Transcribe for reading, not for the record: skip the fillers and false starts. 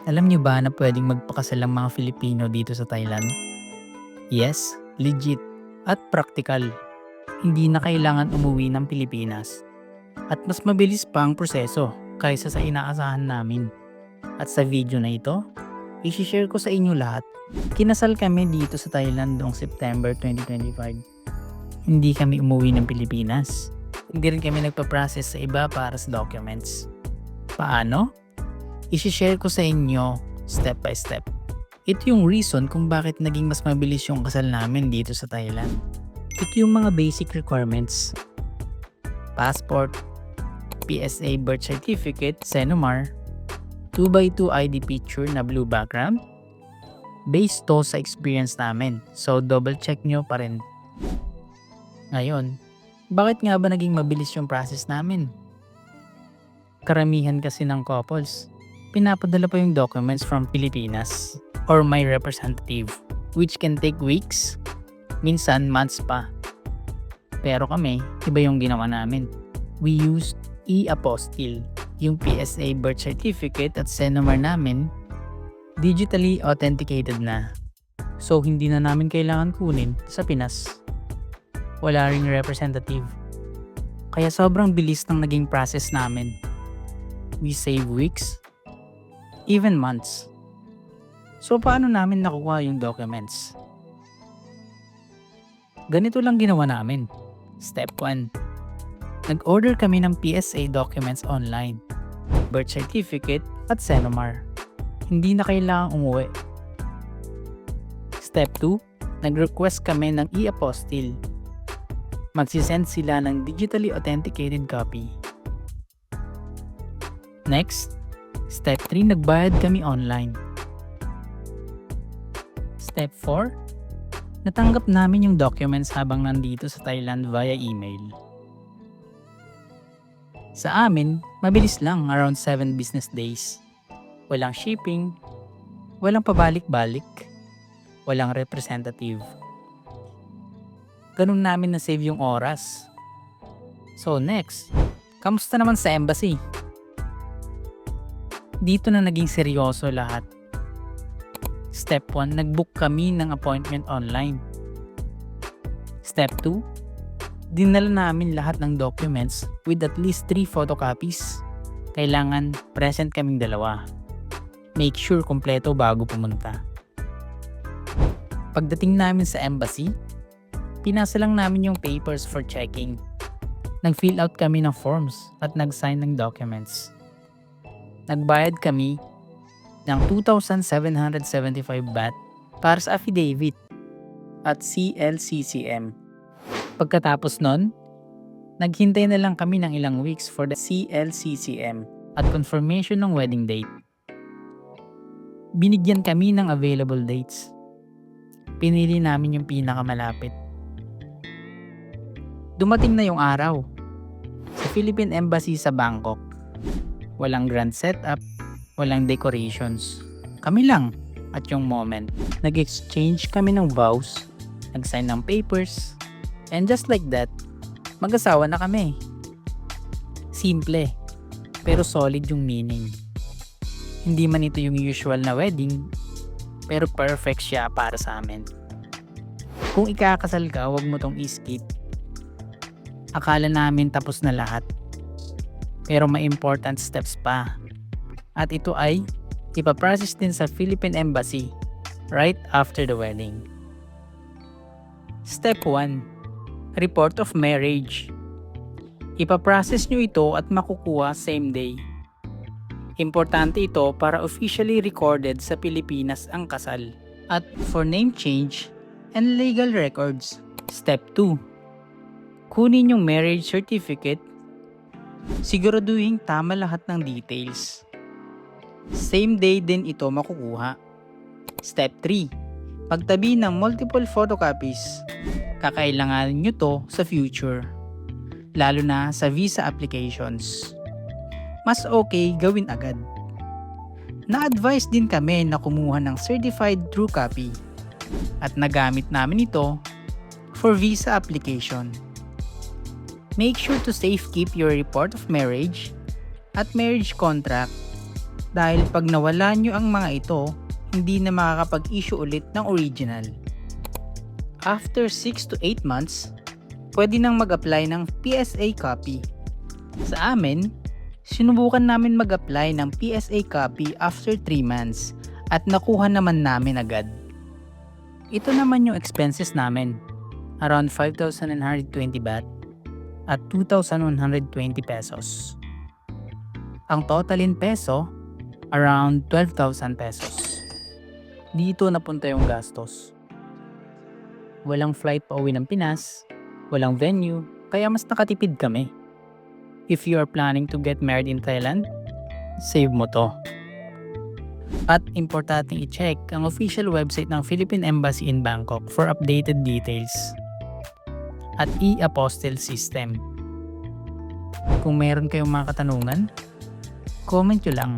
Alam niyo ba na pwedeng magpakasal ang mga Filipino dito sa Thailand? Yes, legit at practical. Hindi na kailangan umuwi ng Pilipinas. At mas mabilis pa ang proseso kaysa sa inaasahan namin. At sa video na ito, i-share ko sa inyo lahat. Kinasal kami dito sa Thailand noong September 2025. Hindi kami umuwi ng Pilipinas. Hindi rin kami nagpa-process sa iba para sa documents. Paano? I-share ko sa inyo step by step. Ito yung reason kung bakit naging mas mabilis yung kasal namin dito sa Thailand. Ito yung mga basic requirements. Passport, PSA birth certificate, Senomar, 2x2 ID picture na blue background. Based to sa experience namin, so double check nyo pa rin. Ngayon, bakit nga ba naging mabilis yung process namin? Karamihan kasi ng couples, pinapadala pa yung documents from Pilipinas or my representative, which can take weeks, minsan months pa. Pero kami, iba yung ginawa namin. We used e-apostille, yung PSA birth certificate at Senomar namin, digitally authenticated na. So hindi na namin kailangan kunin sa Pinas. Wala ring representative. Kaya sobrang bilis ng naging process namin. We save weeks, even months. So paano namin nakuha yung documents? Ganito lang ginawa namin. Step 1. Nag-order kami ng PSA documents online, birth certificate at Senomar. Hindi na kailangang umuwi. Step 2. Nag-request kami ng e-apostille. Magsisend sila ng digitally authenticated copy. Next, Step 3, nagbayad kami online. Step 4, natanggap namin yung documents habang nandito sa Thailand via email. Sa amin, mabilis lang, around 7 business days. Walang shipping, walang pabalik-balik, walang representative. Ganun namin na-save yung oras. So next, kamusta naman sa embassy? Dito na naging seryoso lahat. Step 1, nag-book kami ng appointment online. Step 2, dinala namin lahat ng documents with at least 3 photocopies. Kailangan present kaming 2. Make sure kompleto bago pumunta. Pagdating namin sa embassy, pinasa lang namin yung papers for checking. Nag-fill out kami ng forms at nag-sign ng documents. Nagbayad kami ng 2,775 baht para sa affidavit at CLCCM. Pagkatapos nun, naghintay na lang kami ng ilang weeks for the CLCCM at confirmation ng wedding date. Binigyan kami ng available dates. Pinili namin yung pinakamalapit. Dumating na yung araw. Sa Philippine Embassy sa Bangkok. Walang grand setup, walang decorations. Kami lang at yung moment. Nag-exchange kami ng vows, nag-sign ng papers, and just like that, mag-asawa na kami. Simple, pero solid yung meaning. Hindi man ito yung usual na wedding, pero perfect siya para sa amin. Kung ikakasal ka, wag mo tong i-skip. Akala namin tapos na lahat. Pero may important steps pa. At ito ay ipaprocess din sa Philippine Embassy right after the wedding. Step 1. Report of marriage. Ipaprocess nyo ito at makukuha same day. Importante ito para officially recorded sa Pilipinas ang kasal. At for name change and legal records. Step 2. Kunin yung marriage certificate. Siguraduhin tama lahat ng details. Same day din ito makukuha. Step 3. Pagtabi ng multiple photocopies. Kakailanganin nyo to sa future. Lalo na sa visa applications. Mas okay gawin agad. Na-advise din kami na kumuha ng certified true copy. At nagamit namin ito for visa application. Make sure to safekeep your report of marriage at marriage contract Dahil pag nawala nyo ang mga ito, hindi na makakapag-issue ulit ng original. After 6 to 8 months, pwede nang mag-apply ng PSA copy. Sa amin, sinubukan namin mag-apply ng PSA copy after 3 months at nakuha naman namin agad. Ito naman yung expenses namin, around 5,920 baht at 2,120 pesos. Ang total in peso, around 12,000 pesos. Dito napunta yung gastos. Walang flight pa uwi ng Pinas, walang venue, kaya mas nakatipid kami. If you are planning to get married in Thailand, save mo to. At importanteng i-check ang official website ng Philippine Embassy in Bangkok for updated details. At e-apostille system. Kung meron kayong mga katanungan, comment nyo lang.